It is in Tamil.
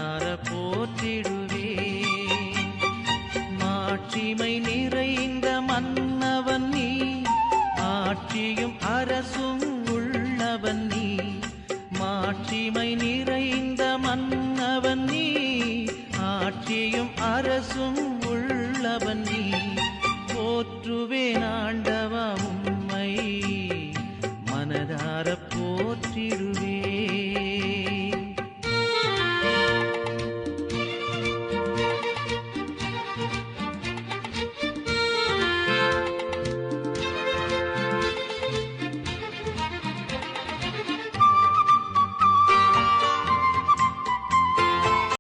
மனதார போற்றிடுவேன். மாட்சிமை நிறைந்த மன்னவன் நீ, ஆட்சியும் அரசும் உள்ளவன் நீ. மாட்சிமை நிறைந்த மன்னவன் நீ, ஆட்சியும் அரசும் உள்ளவன் நீ. போற்றுவேன் ஆண்டவா உம்மை, மனதார போற்றிடுவேன்.